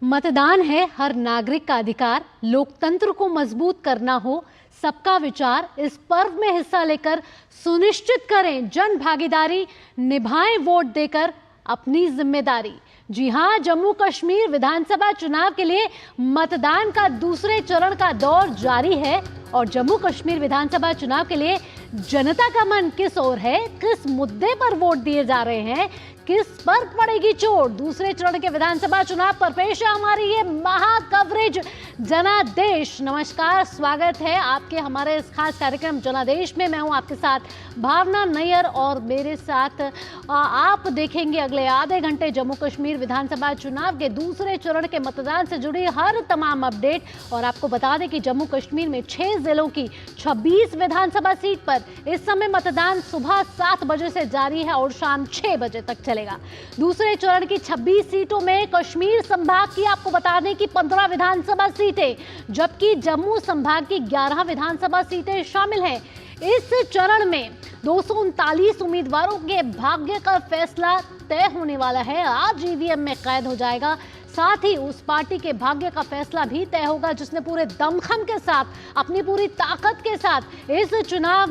मतदान है हर नागरिक का अधिकार। लोकतंत्र को मजबूत करना हो सबका विचार। इस पर्व में हिस्सा लेकर सुनिश्चित करें जन भागीदारी, निभाएं वोट देकर अपनी जिम्मेदारी। जी हां, जम्मू कश्मीर विधानसभा चुनाव के लिए मतदान का दूसरे चरण का दौर जारी है और जम्मू कश्मीर विधानसभा चुनाव के लिए जनता का मन किस ओर है, किस मुद्दे पर वोट दिए जा रहे हैं, किस पर पड़ेगी चोट। दूसरे चरण के विधानसभा चुनाव पर पेश है हमारी ये महा कवरेज जनादेश। नमस्कार, स्वागत है आपके हमारे इस खास कार्यक्रम जनादेश में। मैं हूं आपके साथ भावना नैयर और मेरे साथ आप देखेंगे अगले आधे घंटे जम्मू कश्मीर विधानसभा चुनाव के दूसरे चरण के मतदान से जुड़ी हर तमाम अपडेट। और आपको बता दें कि जम्मू कश्मीर में 6 जिलों की 26 विधानसभा सीट पर इस समय मतदान सुबह 7 बजे से जारी है और शाम 6 बजे तक चलेगा। दूसरे चरण की 26 सीटों में कश्मीर संभाग की आपको बता दें कि 15 विधानसभा सीटें, जबकि जम्मू संभाग की 11 विधानसभा सीटें शामिल हैं। इस चरण में 239 उम्मीदवारों के भाग्य का फैसला तय होने वाला है। आज ईवीएम में कैद हो जाएगा। साथ ही उस पार्टी के भाग्य का फैसला भी तय होगा जिसने पूरे दमखम के साथ, अपनी पूरी ताकत के साथ इस चुनाव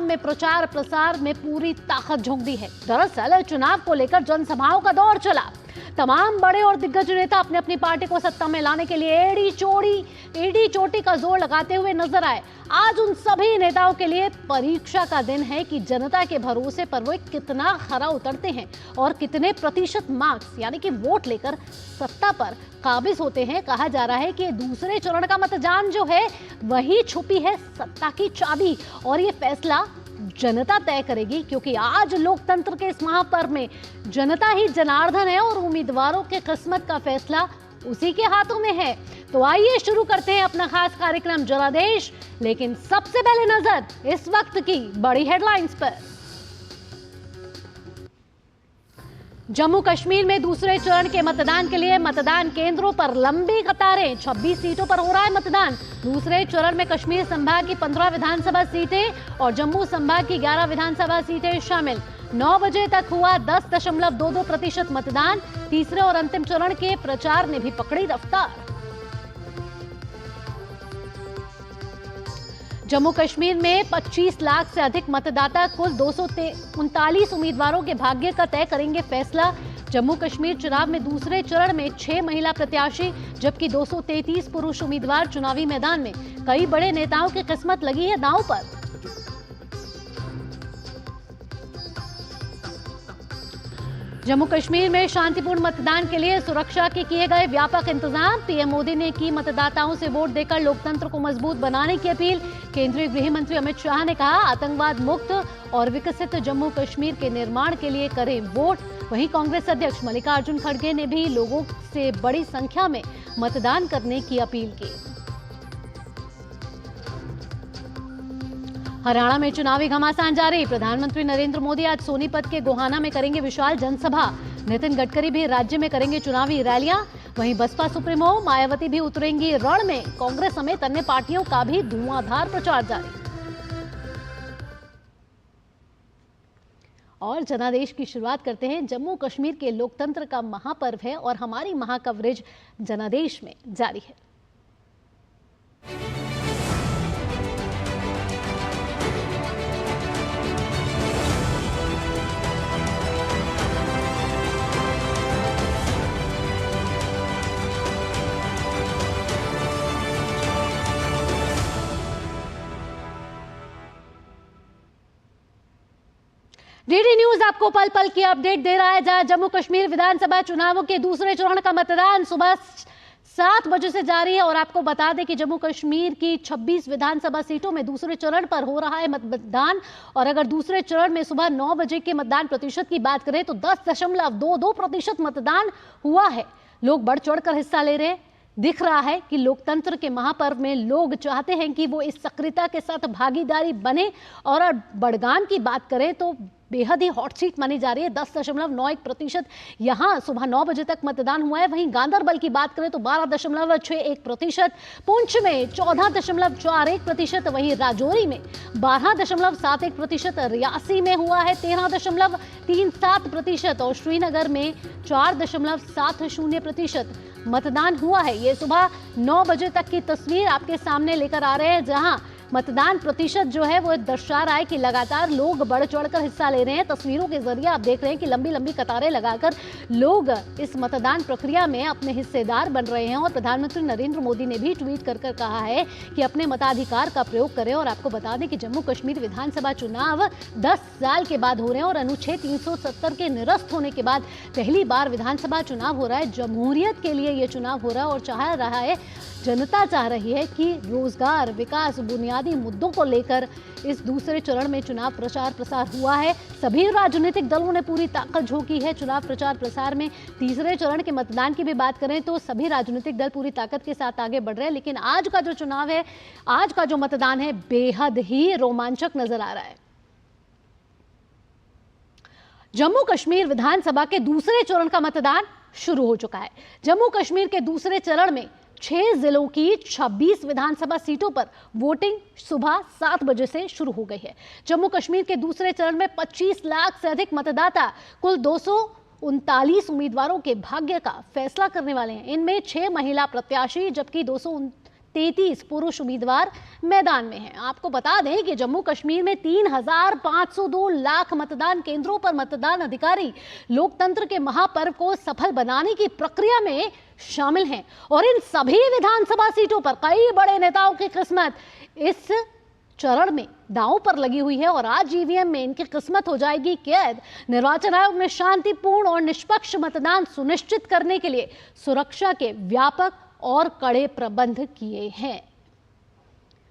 में प्रचार प्रसार में पूरी ताकत झोंक दी है। दरअसल चुनाव को लेकर जनसभाओं का दौर चला। तमाम बड़े और दिग्गज नेता अपनी अपनी पार्टी को सत्ता में लाने के लिए एड़ी चोटी का जोर लगाते हुए नजर आए। आज उन सभी नेताओं के लिए परीक्षा का दिन है कि जनता के भरोसे पर वो कितना खरा उतरते हैं और कितने प्रतिशत मार्क्स यानी कि वोट लेकर सत्ता पर काबिज होते हैं। कहा जा रहा है कि दूसरे चरण का मतदान जो है वही छुपी है सत्ता की चाबी और ये फैसला जनता तय करेगी, क्योंकि आज लोकतंत्र के इस महापर्व में जनता ही जनार्दन है और उम्मीदवारों के किस्मत का फैसला उसी के हाथों में है। तो आइए शुरू करते हैं अपना खास कार्यक्रम जनादेश, लेकिन सबसे पहले नजर इस वक्त की बड़ी हेडलाइंस पर। जम्मू कश्मीर में दूसरे चरण के मतदान के लिए मतदान केंद्रों पर लंबी कतारें। 26 सीटों पर हो रहा है मतदान। दूसरे चरण में कश्मीर संभाग की 15 विधानसभा सीटें और जम्मू संभाग की 11 विधानसभा सीटें शामिल। 9 बजे तक हुआ 10.22% मतदान। तीसरे और अंतिम चरण के प्रचार ने भी पकड़ी रफ्तार। जम्मू कश्मीर में 25 लाख से अधिक मतदाता, कुल 239 उम्मीदवारों के भाग्य का तय करेंगे फैसला। जम्मू कश्मीर चुनाव में दूसरे चरण में 6 महिला प्रत्याशी जबकि 233 पुरुष उम्मीदवार चुनावी मैदान में। कई बड़े नेताओं की किस्मत लगी है दांव पर। जम्मू कश्मीर में शांतिपूर्ण मतदान के लिए सुरक्षा के किए गए व्यापक इंतजाम। पीएम मोदी ने की मतदाताओं से वोट देकर लोकतंत्र को मजबूत बनाने की अपील। केंद्रीय गृह मंत्री अमित शाह ने कहा, आतंकवाद मुक्त और विकसित जम्मू कश्मीर के निर्माण के लिए करें वोट। वहीं कांग्रेस अध्यक्ष मल्लिकार्जुन खड़गे ने भी लोगों से बड़ी संख्या में मतदान करने की अपील की। हरियाणा में चुनावी घमासान जारी। प्रधानमंत्री नरेंद्र मोदी आज सोनीपत के गोहाना में करेंगे विशाल जनसभा। नितिन गडकरी भी राज्य में करेंगे चुनावी रैलियां। वहीं बसपा सुप्रीमो मायावती भी उतरेंगी रण में। कांग्रेस समेत अन्य पार्टियों का भी धुआंधार प्रचार जारी। और जनादेश की शुरुआत करते हैं। जम्मू कश्मीर के लोकतंत्र का महापर्व है और हमारी महाकवरेज जनादेश में जारी है। डीडी न्यूज आपको पल पल की अपडेट दे रहा है, जहां जम्मू कश्मीर विधानसभा चुनावों के दूसरे चरण का मतदान सुबह 7 बजे से जारी है। और आपको बता दें कि जम्मू कश्मीर की 26 विधानसभा सीटों में दूसरे चरण पर हो रहा है मतदान। और अगर दूसरे चरण में सुबह 9 बजे के मतदान प्रतिशत की बात करें तो 10.22% मतदान हुआ है। लोग बढ़ चढ़कर हिस्सा ले रहे हैं। दिख रहा है कि लोकतंत्र के महापर्व में लोग चाहते हैं कि वो इस सक्रियता के साथ भागीदारी बने। और बड़गाम की बात करें तो बेहद ही हॉट सीट मानी जा रही है। 10.91% यहाँ सुबह 9 बजे तक मतदान हुआ है। वहीं गांदरबल की बात करें तो 12.61%, पुंछ में 14.41%, वहीं राजौरी में 12.71%, रियासी में हुआ है 13.37% और श्रीनगर में 4.70%। मतदान हुआ है। ये सुबह 9 बजे तक की तस्वीर आपके सामने लेकर आ रहे हैं, जहां मतदान प्रतिशत जो है वो दर्शा रहा है कि लगातार लोग बढ़ चढ़कर हिस्सा ले रहे हैं। तस्वीरों के जरिए आप देख रहे हैं कि लंबी लंबी कतारें लगाकर लोग इस मतदान प्रक्रिया में अपने हिस्सेदार बन रहे हैं। और प्रधानमंत्री नरेंद्र मोदी ने भी ट्वीट कर कहा है कि अपने मताधिकार का प्रयोग करें। और आपको बता दें कि जम्मू कश्मीर विधानसभा चुनाव 10 साल के बाद हो रहे हैं और अनुच्छेद 370 के निरस्त होने के बाद पहली बार विधानसभा चुनाव हो रहा है। जमहूरियत के लिए ये चुनाव हो रहा है और चाह रहा है, जनता चाह रही है कि रोजगार, विकास, बुनियादी मुद्दों को लेकर इस दूसरे चरण में चुनाव प्रचार प्रसार हुआ है। सभी राजनीतिक दलों ने पूरी ताकत झोंकी है चुनाव प्रचार प्रसार में। तीसरे चरण के मतदान की भी बात करें तो सभी राजनीतिक दल पूरी ताकत के साथ आगे बढ़ रहे हैं। लेकिन आज का जो चुनाव है, आज का जो मतदान है, बेहद ही रोमांचक नजर आ रहा है। जम्मू कश्मीर विधानसभा के दूसरे चरण का मतदान शुरू हो चुका है। जम्मू कश्मीर के दूसरे चरण में 6 जिलों की 26 विधानसभा सीटों पर वोटिंग सुबह 7 बजे से शुरू हो गई है। जम्मू कश्मीर के दूसरे चरण में 25 लाख से अधिक मतदाता कुल 239 उम्मीदवारों के भाग्य का फैसला करने वाले हैं। इनमें 6 महिला प्रत्याशी जबकि 233 पुरुष उम्मीदवार मैदान में हैं। आपको बता दें कि जम्मू कश्मीर में 3,502 लाख मतदान केंद्रों पर मतदान अधिकारी लोकतंत्र के महापर्व को सफल बनाने की प्रक्रिया में शामिल हैं। और इन सभी विधानसभा सीटों पर कई बड़े नेताओं की किस्मत इस चरण में दांव पर लगी हुई है और आज ईवीएम में इनकी किस्मत हो जाएगी कैद। निर्वाचन आयोग ने शांतिपूर्ण और निष्पक्ष मतदान सुनिश्चित करने के लिए सुरक्षा के व्यापक और कड़े प्रबंध किए हैं।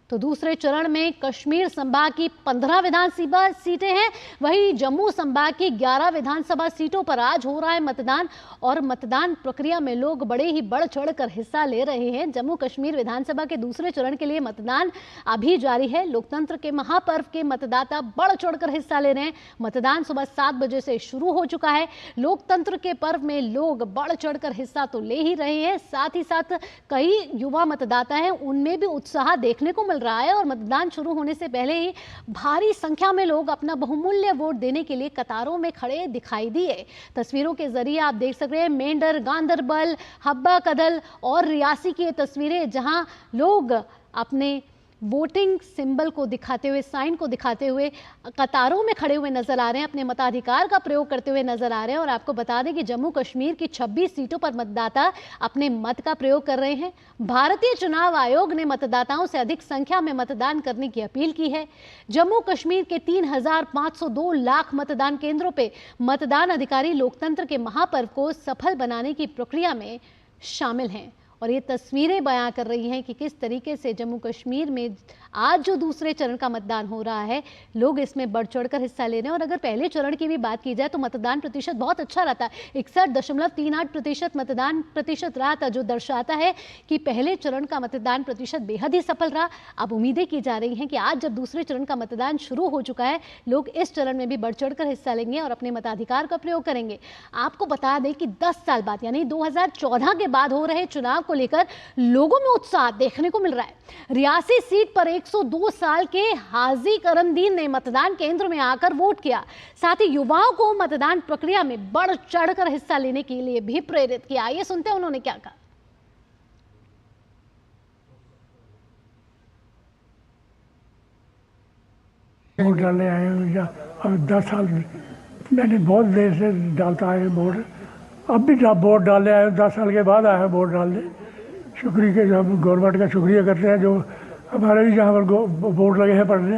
तो दूसरे चरण में कश्मीर संभाग की 15 विधानसभा सीटें हैं, वहीं जम्मू संभाग की 11 विधानसभा सीटों पर आज हो रहा है मतदान। और मतदान प्रक्रिया में लोग बड़े ही बढ़ चढ़कर हिस्सा ले रहे हैं। जम्मू कश्मीर विधानसभा के दूसरे चरण के लिए मतदान अभी जारी है। लोकतंत्र के महापर्व के मतदाता बढ़ चढ़कर हिस्सा ले रहे हैं। मतदान सुबह 7 बजे से शुरू हो चुका है। लोकतंत्र के पर्व में लोग बढ़ चढ़कर हिस्सा तो ले ही रहे हैं, साथ ही साथ कई युवा मतदाता हैं, उनमें भी उत्साह देखने को मिल रहा है। और मतदान शुरू होने से पहले ही भारी संख्या में लोग अपना बहुमूल्य वोट देने के लिए कतारों में खड़े दिखाई दिए। तस्वीरों के जरिए आप देख सकते हैं मेंढर, गांदरबल, हब्बा कदल और रियासी की ये तस्वीरें, जहां लोग अपने वोटिंग सिंबल को दिखाते हुए, साइन को दिखाते हुए कतारों में खड़े हुए नजर आ रहे हैं, अपने मताधिकार का प्रयोग करते हुए नजर आ रहे हैं। और आपको बता दें कि जम्मू कश्मीर की 26 सीटों पर मतदाता अपने मत का प्रयोग कर रहे हैं। भारतीय चुनाव आयोग ने मतदाताओं से अधिक संख्या में मतदान करने की अपील की है। जम्मू कश्मीर के 3,502 लाख मतदान केंद्रों पर मतदान अधिकारी लोकतंत्र के महापर्व को सफल बनाने की प्रक्रिया में शामिल हैं। और ये तस्वीरें बयां कर रही हैं कि किस तरीके से जम्मू कश्मीर में आज जो दूसरे चरण का मतदान हो रहा है, लोग इसमें बढ़ चढ़कर हिस्सा ले रहे हैं। और अगर पहले चरण की भी बात की जाए तो मतदान प्रतिशत बहुत अच्छा रहता है, 61.38% मतदान प्रतिशत रहा था, जो दर्शाता है कि पहले चरण का मतदान प्रतिशत बेहद ही सफल रहा। अब उम्मीदें की जा रही हैं कि आज जब दूसरे चरण का मतदान शुरू हो चुका है, लोग इस चरण में भी बढ़ चढ़कर हिस्सा लेंगे और अपने मताधिकार का प्रयोग करेंगे। आपको बता दें कि 10 साल बाद यानी 2014 के बाद हो रहे चुनाव को लेकर लोगों में उत्साह देखने को मिल रहा है। रियासी सीट पर 102 साल के हाजी करमदीन ने मतदान केंद्र में आकर वोट किया। साथ ही युवाओं को मतदान प्रक्रिया में बढ़ चढ़कर हिस्सा लेने के लिए भी प्रेरित किया। आइए सुनते हैं उन्होंने क्या कहा। वोट डालने आए हैं, अब 10 साल मैंने बहुत देर से डालता है वोट, अब भी वोट डालने आए, 10 साल के बाद आए हैं वोट डालने। शुक्रिया के जो गवर्नमेंट का शुक्रिया करते हैं, जो हमारे भी जहाँ पर वोट लगे हैं पढ़ने,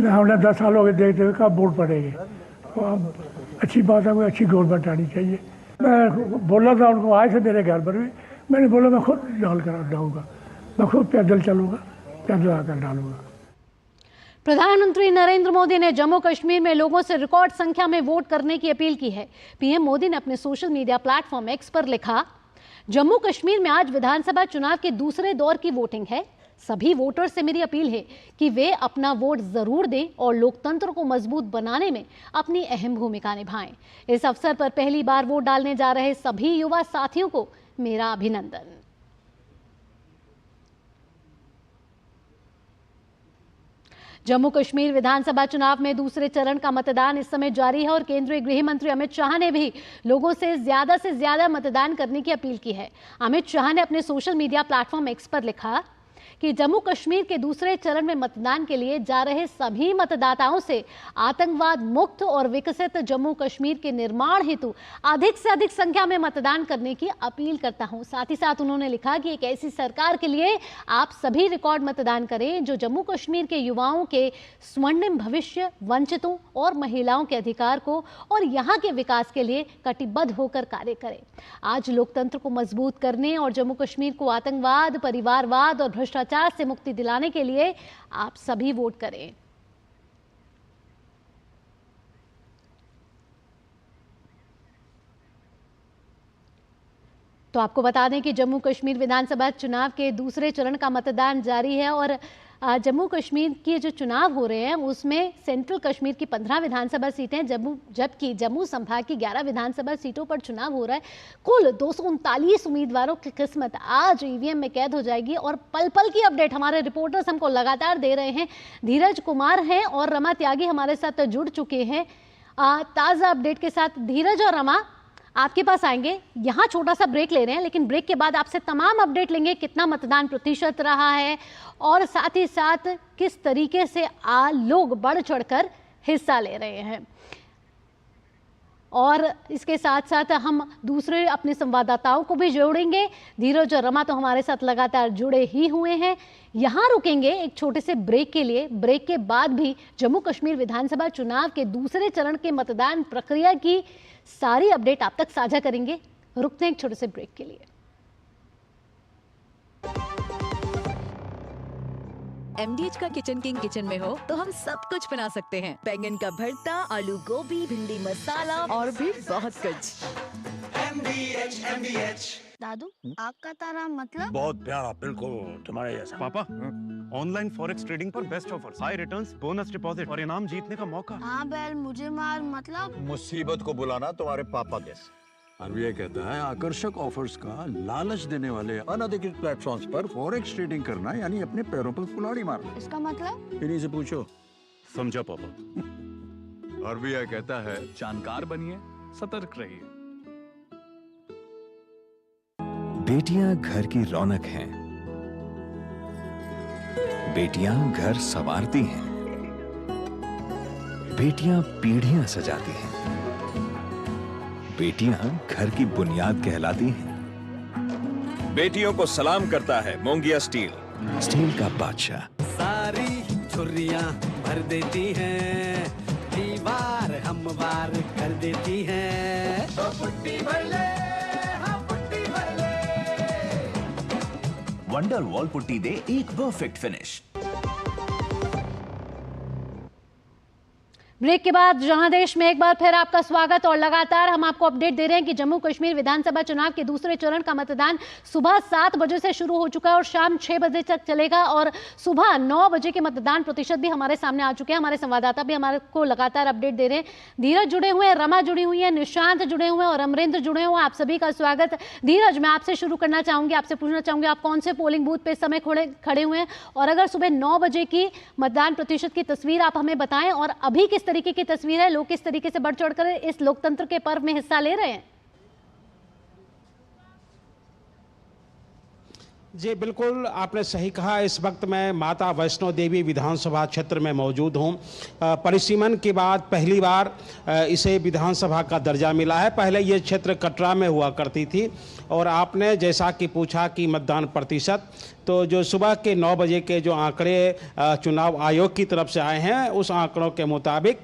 हमने 10 साल हो गए देखते हुए कब वोट पड़ेंगे। तो अब अच्छी बात है, कोई अच्छी गवर्नमेंट आनी चाहिए। मैं बोला था उनको, आए थे मेरे घर पर भी, मैंने बोला मैं खुद डाल कर डालूँगा, मैं खुद पैदल चलूँगा, पैदल आकर डालूँगा। प्रधानमंत्री नरेंद्र मोदी ने जम्मू कश्मीर में लोगों से रिकॉर्ड संख्या में वोट करने की अपील की है। पीएम मोदी ने अपने सोशल मीडिया प्लेटफॉर्म एक्स पर लिखा, जम्मू कश्मीर में आज विधानसभा चुनाव के दूसरे दौर की वोटिंग है। सभी वोटर से मेरी अपील है कि वे अपना वोट जरूर दें और लोकतंत्र को मजबूत बनाने में अपनी अहम भूमिका निभाएं। इस अवसर पर पहली बार वोट डालने जा रहे सभी युवा साथियों को मेरा अभिनंदन। जम्मू कश्मीर विधानसभा चुनाव में दूसरे चरण का मतदान इस समय जारी है और केंद्रीय गृह मंत्री अमित शाह ने भी लोगों से ज्यादा मतदान करने की अपील की है। अमित शाह ने अपने सोशल मीडिया प्लेटफॉर्म एक्स पर लिखा कि जम्मू कश्मीर के दूसरे चरण में मतदान के लिए जा रहे सभी मतदाताओं से आतंकवाद मुक्त और विकसित जम्मू कश्मीर के निर्माण हेतु अधिक से अधिक संख्या में मतदान करने की अपील करता हूं। साथ ही साथ उन्होंने लिखा कि एक ऐसी सरकार के लिए आप सभी रिकॉर्ड मतदान करें जो जम्मू कश्मीर के युवाओं के स्वर्णिम भविष्य, वंचितों और महिलाओं के अधिकार को और यहाँ के विकास के लिए कटिबद्ध होकर कार्य करे। आज लोकतंत्र को मजबूत करने और जम्मू कश्मीर को आतंकवाद, परिवारवाद और भ्रष्टाचार से मुक्ति दिलाने के लिए आप सभी वोट करें। तो आपको बता दें कि जम्मू कश्मीर विधानसभा चुनाव के दूसरे चरण का मतदान जारी है और जम्मू कश्मीर के जो चुनाव हो रहे हैं उसमें सेंट्रल कश्मीर की 15 विधानसभा सीटें, जबकि जम्मू संभाग की 11 विधानसभा सीटों पर चुनाव हो रहा है। कुल 239 उम्मीदवारों की किस्मत आज ईवीएम में कैद हो जाएगी और पल पल की अपडेट हमारे रिपोर्टर्स हमको लगातार दे रहे हैं। धीरज कुमार हैं और रमा त्यागी हमारे साथ जुड़ चुके हैं ताज़ा अपडेट के साथ। धीरज और रमा, आपके पास आएंगे। यहाँ छोटा सा ब्रेक ले रहे हैं, लेकिन ब्रेक के बाद आपसे तमाम अपडेट लेंगे, कितना मतदान प्रतिशत रहा है और साथ ही साथ किस तरीके से लोग बढ़ चढ़कर हिस्सा ले रहे हैं। और इसके साथ साथ हम दूसरे अपने संवाददाताओं को भी जोड़ेंगे। धीरज और रमा तो हमारे साथ लगातार जुड़े ही हुए हैं। यहाँ रुकेंगे एक छोटे से ब्रेक के लिए। ब्रेक के बाद भी जम्मू कश्मीर विधानसभा चुनाव के दूसरे चरण के मतदान प्रक्रिया की सारी अपडेट आप तक साझा करेंगे। रुकते हैं एक छोटे से ब्रेक के लिए। MDH का किचन किंग किचन में हो तो हम सब कुछ बना सकते हैं। बैंगन का भरता, आलू गोभी, भिंडी मसाला और भी बहुत कुछ। MDH। दादू, आग का तारा मतलब? बहुत प्यारा, बिल्कुल तुम्हारे जैसा। पापा, ऑनलाइन फॉरेक्स ट्रेडिंग पर best offers, high returns, bonus deposit और इनाम जीतने का मौका। हाँ बैल, मुझे मार मतलब? मुसीबत को बुलाना तुम्हारे पापा जैसे। आरबीआई कहता है आकर्षक ऑफर्स का लालच देने वाले अनधिकृत प्लेटफॉर्म्स पर फॉरेक्स ट्रेडिंग करना यानी अपने पैरों पर कुल्हाड़ी मारना। इसका मतलब? इन्हीं से पूछो। समझा पापा। आरबीआई कहता है जानकार बनिए, सतर्क रहिए। बेटियां घर की रौनक हैं। बेटियां घर संवारती हैं। बेटियां पीढ़ियां सजाती हैं। बेटियां घर की बुनियाद कहलाती हैं। बेटियों को सलाम करता है मोंगिया स्टील, स्टील का बादशाह। सारी छुर्रियां भर देती हैं, दीवार हमवार कर देती हैं। तो पुट्टी भर ले, हाँ पुट्टी भर ले। वंडर वॉल पुट्टी दे एक परफेक्ट फिनिश। ब्रेक के बाद जनादेश में एक बार फिर आपका स्वागत और लगातार हम आपको अपडेट दे रहे हैं कि जम्मू कश्मीर विधानसभा चुनाव के दूसरे चरण का मतदान सुबह 7 बजे से शुरू हो चुका है और शाम 6 बजे तक चलेगा और सुबह 9 बजे के मतदान प्रतिशत भी हमारे सामने आ चुके हैं। हमारे संवाददाता भी हमारे को लगातार अपडेट दे रहे हैं। धीरज जुड़े हुए हैं, रमा जुड़ी हुई है, निशांत जुड़े हुए हैं और अमरेंद्र जुड़े हुए हैं। आप सभी का स्वागत। धीरज, मैं आपसे शुरू करना चाहूंगी, आपसे पूछना चाहूंगी आप कौन से पोलिंग बूथ पे इस समय खड़े हुए हैं और अगर सुबह 9 बजे की मतदान प्रतिशत की तस्वीर आप हमें बताएं और अभी किस तरीके की तस्वीर है, लोग किस तरीके से बढ़ चढ़कर इस लोकतंत्र के पर्व में हिस्सा ले रहे हैं? जी बिल्कुल, आपने सही कहा। इस वक्त मैं माता वैष्णो देवी विधानसभा क्षेत्र में मौजूद हूं। परिसीमन के बाद पहली बार इसे विधानसभा का दर्जा मिला है। पहले ये क्षेत्र कटरा में हुआ करती थी और आपने जैसा कि पूछा कि मतदान प्रतिशत, तो जो सुबह के 9 बजे के जो आंकड़े चुनाव आयोग की तरफ से आए हैं उस आंकड़ों के मुताबिक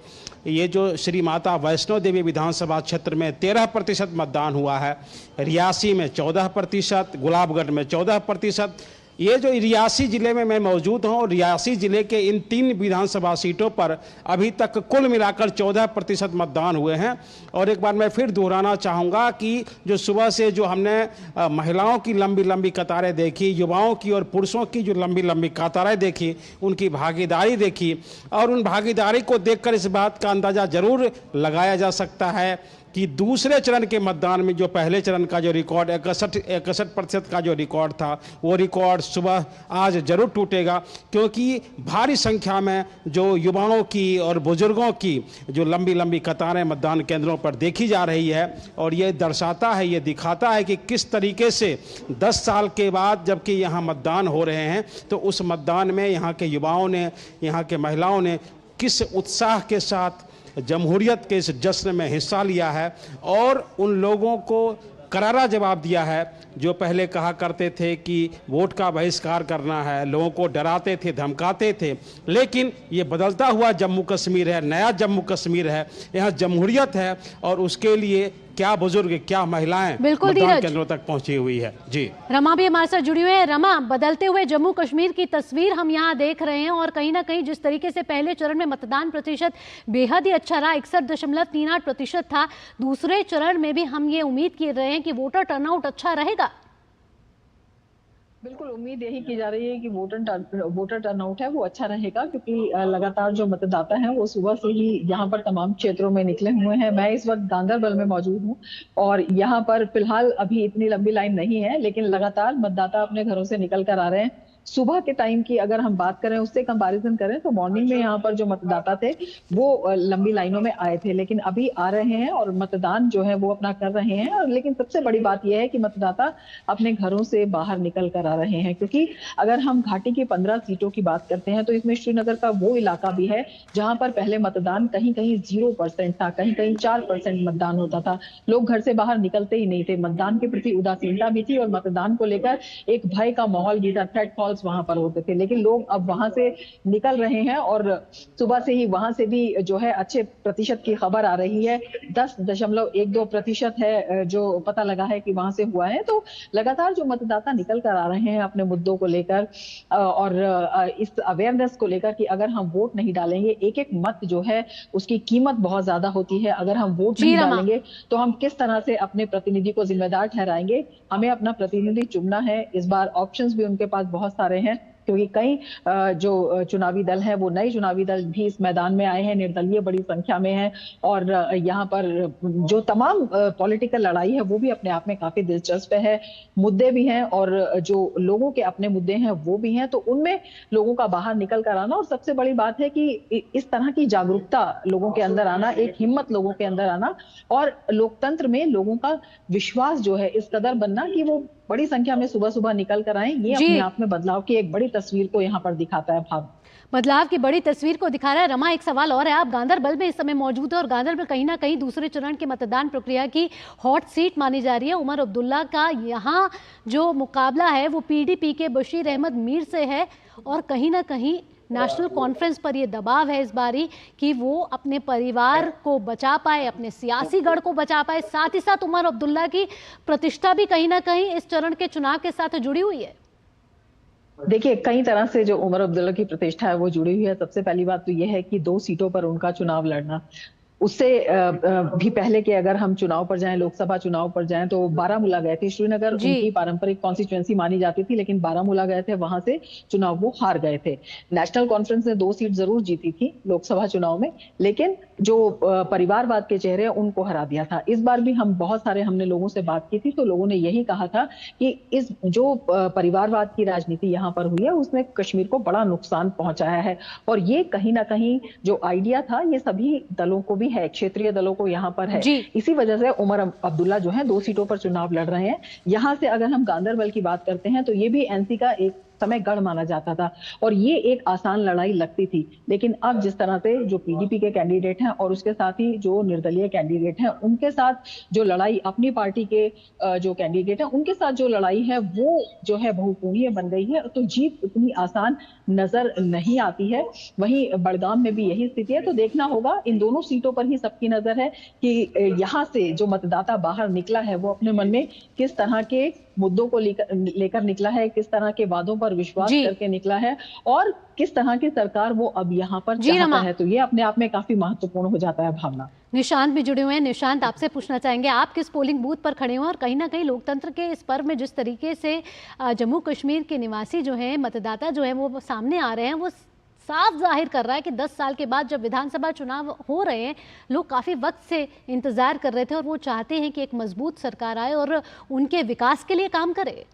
ये जो श्री माता वैष्णो देवी विधानसभा क्षेत्र में 13% मतदान हुआ है, रियासी में 14%, गुलाबगढ़ में 14%। ये जो रियासी ज़िले में मैं मौजूद हूँ और रियासी ज़िले के इन 3 विधानसभा सीटों पर अभी तक कुल मिलाकर 14% मतदान हुए हैं। और एक बार मैं फिर दोहराना चाहूँगा कि जो सुबह से जो हमने महिलाओं की लंबी लंबी कतारें देखी, युवाओं की और पुरुषों की जो लंबी लंबी कतारें देखी, उनकी भागीदारी देखी और उन भागीदारी को देखकर इस बात का अंदाज़ा ज़रूर लगाया जा सकता है कि दूसरे चरण के मतदान में जो पहले चरण का जो रिकॉर्ड 61% का जो रिकॉर्ड था, वो रिकॉर्ड सुबह आज जरूर टूटेगा, क्योंकि भारी संख्या में जो युवाओं की और बुजुर्गों की जो लंबी लंबी कतारें मतदान केंद्रों पर देखी जा रही है। और ये दर्शाता है, ये दिखाता है कि किस तरीके से 10 साल के बाद जबकि यहाँ मतदान हो रहे हैं, तो उस मतदान में यहाँ के युवाओं ने, यहाँ के महिलाओं ने किस उत्साह के साथ जमहूरियत के इस जश्न में हिस्सा लिया है और उन लोगों को करारा जवाब दिया है जो पहले कहा करते थे कि वोट का बहिष्कार करना है, लोगों को डराते थे, धमकाते थे। लेकिन ये बदलता हुआ जम्मू कश्मीर है, नया जम्मू कश्मीर है, यहाँ जमहूरियत है और उसके लिए क्या बुजुर्ग, क्या महिलाएं मतदान केंद्रों तक पहुंची हुई है। जी, रमा भी हमारे साथ जुड़ी हुई है। रमा, बदलते हुए जम्मू कश्मीर की तस्वीर हम यहाँ देख रहे हैं और कहीं ना कहीं जिस तरीके से पहले चरण में मतदान प्रतिशत बेहद ही अच्छा रहा, 61.38% था, दूसरे चरण में भी हम ये उम्मीद कर रहे हैं कि वोटर टर्नआउट अच्छा रहेगा। बिल्कुल उम्मीद यही की जा रही है कि वोटर टर्नआउट है वो अच्छा रहेगा, क्योंकि लगातार जो मतदाता हैं वो सुबह से ही यहाँ पर तमाम क्षेत्रों में निकले हुए हैं। मैं इस वक्त गांदरबल में मौजूद हूँ और यहाँ पर फिलहाल अभी इतनी लंबी लाइन नहीं है, लेकिन लगातार मतदाता अपने घरों से निकल कर आ रहे हैं। सुबह के टाइम की अगर हम बात करें, उससे कंपैरिजन करें तो मॉर्निंग में यहाँ पर जो मतदाता थे वो लंबी लाइनों में आए थे, लेकिन अभी आ रहे हैं और मतदान जो है वो अपना कर रहे हैं। और लेकिन सबसे बड़ी बात यह है कि मतदाता अपने घरों से बाहर निकल कर आ रहे हैं, क्योंकि अगर हम घाटी की 15 सीटों की बात करते हैं तो इसमें श्रीनगर का वो इलाका भी है जहां पर पहले मतदान कहीं कहीं 0% था, कहीं कहीं 4% मतदान होता था। लोग घर से बाहर निकलते ही नहीं थे, मतदान के प्रति उदासीनता भी थी और मतदान को लेकर एक भय का माहौल भी था, थ्रेट कॉल वहां पर होते थे। लेकिन लोग अब वहां से निकल रहे हैं और सुबह से ही वहां से भी जो है अच्छे प्रतिशत की खबर आ रही है। 10.12% है जो पता लगा है कि वहां से हुआ है। तो लगातार जो मतदाता निकल कर आ रहे हैं अपने मुद्दों को लेकर और इस अवेयरनेस को लेकर कि अगर हम वोट नहीं डालेंगे, एक एक मत जो है उसकी कीमत बहुत ज्यादा होती है, अगर हम वोट नहीं डालेंगे तो हम किस तरह से अपने प्रतिनिधि को जिम्मेदार ठहराएंगे। हमें अपना प्रतिनिधि चुनना है। इस बार ऑप्शंस भी उनके पास बहुत सारे हैं, क्योंकि कई जो चुनावी दल हैं वो नए चुनावी दल भी इस मैदान में आए हैं, निर्दलीय बड़ी संख्या में हैं और यहाँ पर जो तमाम पॉलिटिकल लड़ाई है वो भी अपने आप में काफी दिलचस्प है। मुद्दे भी हैं और जो लोगों के अपने मुद्दे हैं वो भी हैं, तो उनमें लोगों का बाहर निकल कर आना और सबसे बड़ी बात है कि इस तरह की जागरूकता लोगों के अंदर आना, एक हिम्मत लोगों के अंदर आना और लोकतंत्र में लोगों का विश्वास जो है इस कदर बनना कि वो बड़ी संख्या में सुबह सुबह निकल कर आए, ये अपने आप में बदलाव की एक बड़ी तस्वीर को यहाँ पर दिखाता है। भाव बदलाव की बड़ी तस्वीर को दिखा रहा है। रमा, एक सवाल और है, आप गांदरबल में इस समय मौजूद है और गांदरबल कहीं ना कहीं दूसरे चरण की मतदान प्रक्रिया की हॉट सीट मानी जा रही है। उमर अब्दुल्ला का यहाँ जो मुकाबला है वो पीडीपी के बशीर अहमद मीर से है और कहीं ना कहीं नेशनल कॉन्फ्रेंस पर यह दबाव है इस बारी कि वो अपने परिवार को बचा पाए, अपने सियासी गढ़ को बचा पाए। साथ ही साथ उमर अब्दुल्ला की प्रतिष्ठा भी कहीं ना कहीं इस चरण के चुनाव के साथ जुड़ी हुई है। देखिए, कई तरह से जो उमर अब्दुल्ला की प्रतिष्ठा है वो जुड़ी हुई है। सबसे पहली बात तो यह है कि 2 सीटों पर उनका चुनाव लड़ना, उससे भी पहले के अगर हम चुनाव पर जाएं, लोकसभा चुनाव पर जाएं तो बारामूला गए थे। श्रीनगर उनकी पारंपरिक कॉन्स्टिट्यूएंसी मानी जाती थी, लेकिन बारामूला गए थे, वहां से चुनाव वो हार गए थे। नेशनल कॉन्फ्रेंस ने 2 सीट जरूर जीती थी लोकसभा चुनाव में, लेकिन जो परिवारवाद के चेहरे उनको हरा दिया था। इस बार भी हम बहुत सारे हमने लोगों से बात की थी तो लोगों ने यही कहा था कि इस जो परिवारवाद की राजनीति यहाँ पर हुई है उसने कश्मीर को बड़ा नुकसान पहुंचाया है और ये कहीं ना कहीं जो आइडिया था ये सभी दलों को भी है, क्षेत्रीय दलों को यहाँ पर है। इसी वजह से उमर अब्दुल्ला जो है 2 सीटों पर चुनाव लड़ रहे हैं। यहाँ से अगर हम गांदरबल की बात करते हैं तो ये भी एनसी का एक समय गढ़ माना जाता था और ये एक आसान लड़ाई लगती थी, लेकिन अब जिस तरह से जो पीडीपी के कैंडिडेट हैं और उसके साथ ही जो निर्दलीय कैंडिडेट हैं उनके साथ जो लड़ाई, अपनी पार्टी के जो कैंडिडेट हैं उनके साथ जो लड़ाई है वो जो है बहुकोणीय बन गई है, तो जीत उतनी आसान नजर नहीं आती है। वहीं बड़गाम में भी यही स्थिति है, तो देखना होगा। इन दोनों सीटों पर ही सबकी नजर है कि यहाँ से जो मतदाता बाहर निकला है वो अपने मन में किस तरह के मुद्दों को लेकर निकला है, किस तरह के वादों पर विश्वास करके निकला है और किस तरह की सरकार वो अब यहाँ पर चाहता है। तो ये अपने आप में काफी महत्वपूर्ण हो जाता है। भावना, निशांत भी जुड़े हुए हैं। निशांत, आपसे पूछना चाहेंगे, आप किस पोलिंग बूथ पर खड़े हो और कहीं ना कहीं लोकतंत्र के इस पर्व में जिस तरीके से जम्मू कश्मीर के निवासी जो हैं, मतदाता जो हैं वो सामने आ रहे हैं, वो साफ जाहिर कर रहा है कि 10 साल के बाद जब विधानसभा चुनाव हो रहे हैं, लोग काफ़ी वक्त से इंतज़ार कर रहे थे और वो चाहते हैं कि एक मजबूत सरकार आए और उनके विकास के लिए काम करे।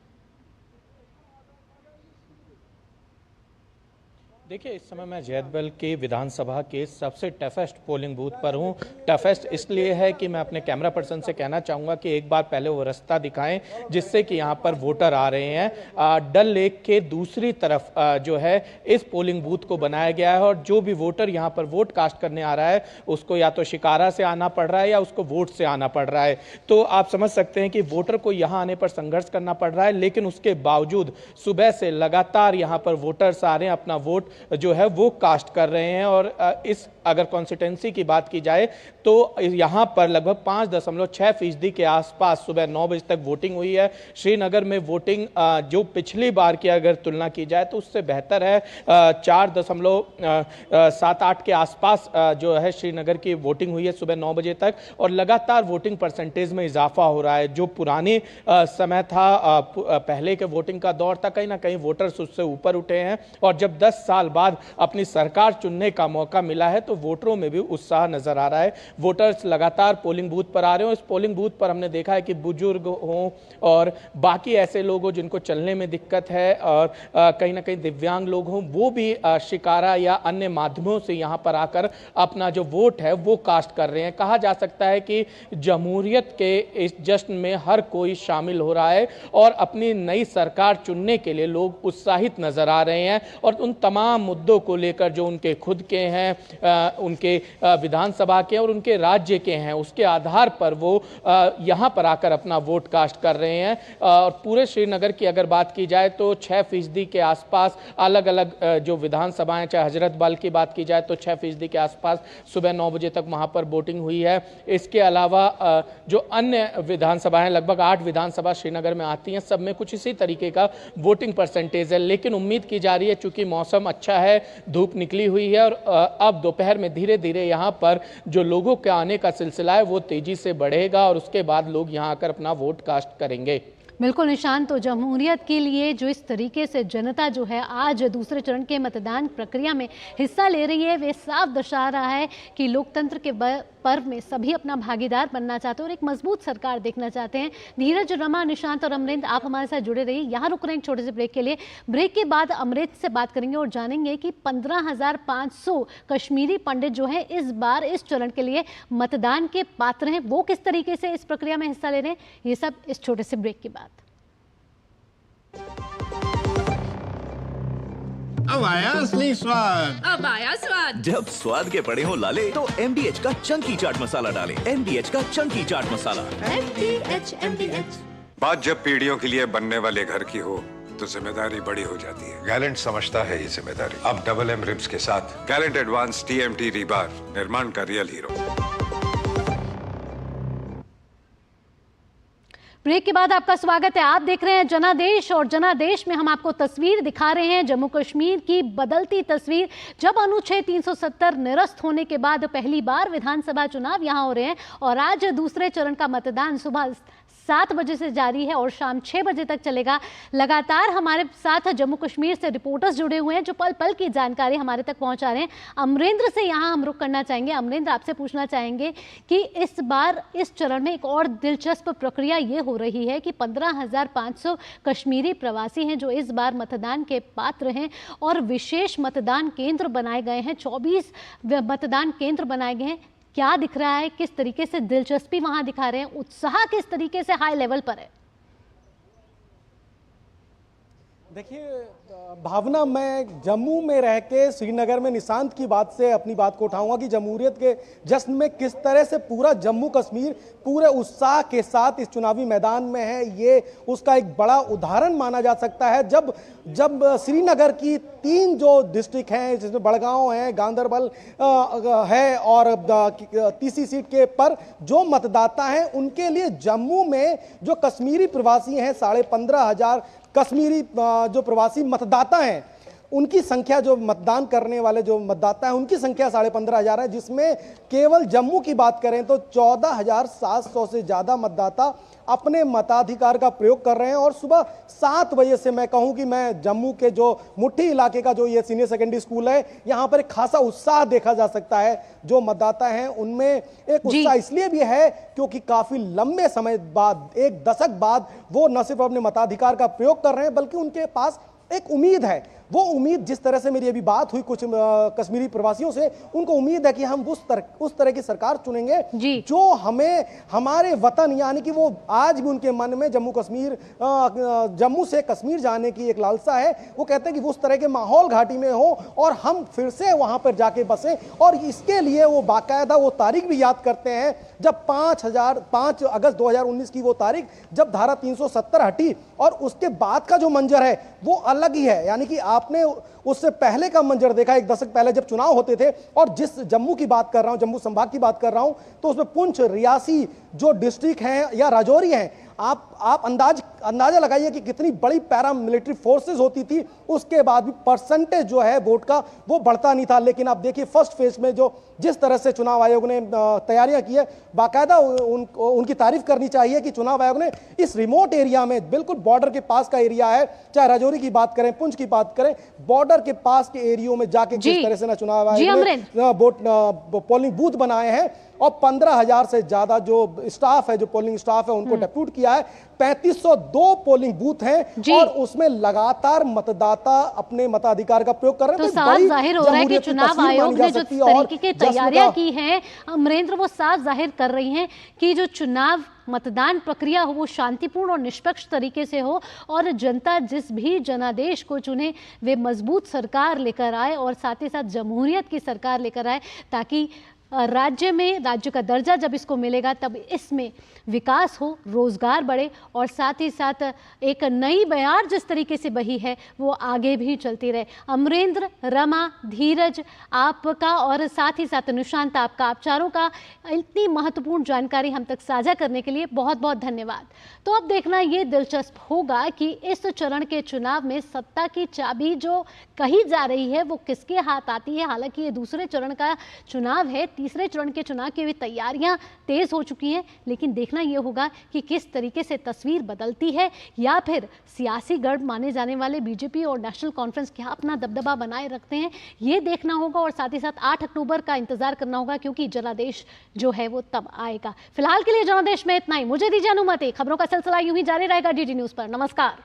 देखिए, इस समय मैं जैतबल के विधानसभा के सबसे टफेस्ट पोलिंग बूथ पर हूं। टफेस्ट इसलिए है कि मैं अपने कैमरा पर्सन से कहना चाहूँगा कि एक बार पहले वो रास्ता दिखाएं जिससे कि यहाँ पर वोटर आ रहे हैं। डल लेक के दूसरी तरफ जो है इस पोलिंग बूथ को बनाया गया है और जो भी वोटर यहाँ पर वोट कास्ट करने आ रहा है उसको या तो शिकारा से आना पड़ रहा है या उसको वोट से आना पड़ रहा है। तो आप समझ सकते हैं कि वोटर को यहाँ आने पर संघर्ष करना पड़ रहा है, लेकिन उसके बावजूद सुबह से लगातार यहाँ पर वोटर्स आ रहे हैं, अपना वोट जो है वो कास्ट कर रहे हैं। और इस अगर कॉन्स्टिट्यूंसी की बात की जाए तो यहाँ पर लगभग 5.6% के आसपास सुबह 9 बजे तक वोटिंग हुई है। श्रीनगर में वोटिंग जो पिछली बार की अगर तुलना की जाए तो उससे बेहतर है। 4.78 के आसपास जो है श्रीनगर की वोटिंग हुई है सुबह 9 बजे तक और लगातार वोटिंग परसेंटेज में इजाफा हो रहा है। जो पुराने समय था, पहले के वोटिंग का दौर था, कहीं ना कहीं वोटर्स उससे ऊपर उठे हैं और जब 10 साल बाद अपनी सरकार चुनने का मौका मिला है तो वोटरों में भी उत्साह नजर आ रहा है। वोटर्स लगातार पोलिंग बूथ पर आ रहे हो। इस पोलिंग बूथ पर हमने देखा है कि बुजुर्ग हों और बाकी ऐसे लोग हो जिनको चलने में दिक्कत है और कहीं ना कहीं दिव्यांग लोग हों, वो भी शिकारा या अन्य माध्यमों से यहां पर आकर अपना जो वोट है वो कास्ट कर रहे हैं। कहा जा सकता है कि जमहूरियत के इस जश्न में हर कोई शामिल हो रहा है और अपनी नई सरकार चुनने के लिए लोग उत्साहित नजर आ रहे हैं और उन तमाम मुद्दों को लेकर जो उनके खुद के हैं, उनके विधानसभा के और उनके राज्य के हैं, उसके आधार पर वो यहाँ पर आकर अपना वोट कास्ट कर रहे हैं। और पूरे श्रीनगर की अगर बात की जाए तो 6% के आसपास अलग अलग जो विधानसभाएं, चाहे हजरत बल की बात की जाए तो 6% के आसपास सुबह 9 बजे तक वहाँ पर वोटिंग हुई है। इसके अलावा जो अन्य विधानसभाएं, लगभग 8 विधानसभा श्रीनगर में आती हैं, सब में कुछ इसी तरीके का वोटिंग परसेंटेज है। लेकिन उम्मीद की जा रही है, चूंकि मौसम अच्छा है, धूप निकली हुई है और अब दोपहर में धीरे धीरे यहाँ पर जो लोगों के आने का सिलसिला है वो तेजी से बढ़ेगा और उसके बाद लोग यहाँ आकर अपना वोट कास्ट करेंगे। बिल्कुल निशान, तो जमहूरियत के लिए जो इस तरीके से जनता जो है आज दूसरे चरण के मतदान प्रक्रिया में हिस्सा ले रही है, वे साफ दर्शा रहा है कि लोकतंत्र के पर्व में सभी अपना भागीदार बनना चाहते हैं और एक मजबूत सरकार देखना चाहते हैं। धीरज, रमा, निशांत और अमरेंद्र, आप हमारे साथ जुड़े रहिए। यहाँ रुक रहे हैं एक छोटे से ब्रेक के लिए। ब्रेक के बाद अमरेंद्र से बात करेंगे और जानेंगे कि 15,500 कश्मीरी पंडित जो है इस बार इस चरण के लिए मतदान के पात्र हैं, वो किस तरीके से इस प्रक्रिया में हिस्सा ले रहे हैं, ये सब इस छोटे से ब्रेक के बाद। अब आया असली स्वाद। अब आया स्वाद। जब स्वाद के पड़े हो लाले तो MDH का चंकी चाट मसाला डालें। MDH का चंकी चाट मसाला। MDH। बात जब पीढ़ियों के लिए बनने वाले घर की हो तो जिम्मेदारी बड़ी हो जाती है। गैलेंट समझता है ये जिम्मेदारी। अब डबल M रिब्स के साथ गैलेंट एडवांस TMT रीबार, निर्माण का रियल हीरो। ब्रेक के बाद आपका स्वागत है। आप देख रहे हैं जनादेश और जनादेश में हम आपको तस्वीर दिखा रहे हैं, जम्मू कश्मीर की बदलती तस्वीर। जब अनुच्छेद 370 निरस्त होने के बाद पहली बार विधानसभा चुनाव यहां हो रहे हैं और आज दूसरे चरण का मतदान सुबह 7 बजे से जारी है और शाम 6 बजे तक चलेगा। लगातार हमारे साथ जम्मू कश्मीर से रिपोर्टर्स जुड़े हुए हैं जो पल पल की जानकारी हमारे तक पहुंचा रहे हैं। अमरेंद्र से यहां हम रुक करना चाहेंगे। अमरेंद्र, आपसे पूछना चाहेंगे कि इस बार इस चरण में एक और दिलचस्प प्रक्रिया ये हो रही है कि 15,500 कश्मीरी प्रवासी हैं जो इस बार मतदान के पात्र हैं और विशेष मतदान केंद्र बनाए गए हैं। 24 मतदान केंद्र बनाए गए हैं। क्या दिख रहा है, किस तरीके से दिलचस्पी वहां दिखा रहे हैं, उत्साह किस तरीके से हाई लेवल पर है? देखिए भावना, मैं जम्मू में रह के श्रीनगर में निशांत की बात से अपनी बात को उठाऊंगा कि जमहूरियत के जश्न में किस तरह से पूरा जम्मू कश्मीर पूरे उत्साह के साथ इस चुनावी मैदान में है, ये उसका एक बड़ा उदाहरण माना जा सकता है। जब श्रीनगर की 3 जो डिस्ट्रिक्ट हैं, जिसमें बड़गांव है, गांदरबल है और तीसरी सीट के पर जो मतदाता हैं उनके लिए जम्मू में जो कश्मीरी प्रवासी हैं 15,500 कश्मीरी जो प्रवासी मतदाता हैं उनकी संख्या जो मतदान करने वाले जो मतदाता हैं उनकी संख्या 15,500 है, जिसमें केवल जम्मू की बात करें तो 14,700 से ज़्यादा मतदाता अपने मताधिकार का प्रयोग कर रहे हैं। और सुबह 7 बजे से मैं कहूं कि मैं जम्मू के जो मुट्ठी इलाके का जो ये सीनियर सेकेंडरी स्कूल है, यहां पर एक खासा उत्साह देखा जा सकता है। जो मतदाता हैं उनमें एक उत्साह इसलिए भी है क्योंकि काफी लंबे समय बाद, 1 दशक बाद, वो न सिर्फ अपने मताधिकार का प्रयोग कर रहे हैं बल्कि उनके पास एक उम्मीद है। वो उम्मीद, जिस तरह से मेरी अभी बात हुई कुछ कश्मीरी प्रवासियों से, उनको उम्मीद है कि हम उस तरह की सरकार चुनेंगे जो हमें हमारे वतन, यानी कि वो आज भी उनके मन में जम्मू से कश्मीर जाने की एक लालसा है। वो कहते हैं कि उस तरह के माहौल घाटी में हो और हम फिर से वहां पर जाके बसें। और इसके लिए वो बाकायदा वो तारीख भी याद करते हैं जब 5 अगस्त 2019 की वो तारीख जब धारा 370 हटी, और उसके बाद का जो मंजर है वो अलग ही है। यानी कि आपने उससे पहले का मंजर देखा, 1 दशक पहले जब चुनाव होते थे, और जिस जम्मू की बात कर रहा हूं, जम्मू संभाग की बात कर रहा हूं, तो उसमें पुंछ, रियासी जो डिस्ट्रिक्ट हैं या राजौरी हैं, आप अंदाजा लगाइए कि कितनी बड़ी पैरा मिलिट्री फोर्सेस होती थी, उसके बाद भी परसेंटेज जो है वोट का वो बढ़ता नहीं था। लेकिन आप देखिए फर्स्ट फेज में जो जिस तरह से चुनाव आयोग ने तैयारियां की है, बाकायदा उनकी तारीफ करनी चाहिए कि चुनाव आयोग ने इस रिमोट एरिया में, बिल्कुल बॉर्डर के पास का एरिया है, चाहे राजौरी की बात करें, पुंछ की बात करें, बॉर्डर के पास के एरियो में जाके किस तरह से ना चुनाव आयोग ने पोलिंग बूथ बनाए हैं। और 15,000 से ज्यादा जो स्टाफ है, जो पोलिंग स्टाफ है, उनको डेप्यूट किया है। 3502 पोलिंग बूथ हैं और उसमें लगातार मतदाता अपने मताधिकार का प्रयोग कर रहे हैं। तो साफ जाहिर हो रहा है कि चुनाव आयोग ने जो तरीके की तैयारियां की हैं, अमरेंद्र, वो साफ जाहिर कर रही हैं कि जो चुनाव मतदान प्रक्रिया हो वो शांतिपूर्ण और निष्पक्ष तरीके से हो, और जनता जिस भी जनादेश को चुने वे मजबूत सरकार लेकर आए और साथ ही साथ जमहूरियत की सरकार लेकर आए, ताकि राज्य का दर्जा जब इसको मिलेगा तब इसमें विकास हो, रोजगार बढ़े, और साथ ही साथ एक नई बयार जिस तरीके से बही है वो आगे भी चलती रहे। अमरेंद्र, रमा, धीरज आपका और साथ ही साथ निशांत आपका, आप चारों का इतनी महत्वपूर्ण जानकारी हम तक साझा करने के लिए बहुत बहुत धन्यवाद। तो अब देखना ये दिलचस्प होगा कि इस चरण के चुनाव में सत्ता की चाबी जो कही जा रही है वो किसके हाथ आती है। हालांकि ये दूसरे चरण का चुनाव है, तीसरे चरण के चुनाव की भी तैयारियां तेज हो चुकी हैं, लेकिन देखना यह होगा कि किस तरीके से तस्वीर बदलती है, या फिर सियासी गढ़ माने जाने वाले बीजेपी और नेशनल कॉन्फ्रेंस क्या अपना दबदबा बनाए रखते हैं, ये देखना होगा। और साथ ही साथ 8 अक्टूबर का इंतजार करना होगा, क्योंकि जनादेश जो है वो तब आएगा। फिलहाल के लिए जनादेश में इतना ही, मुझे दीजिए अनुमति। खबरों का सिलसिला यूं ही जारी रहेगा DD न्यूज पर। नमस्कार।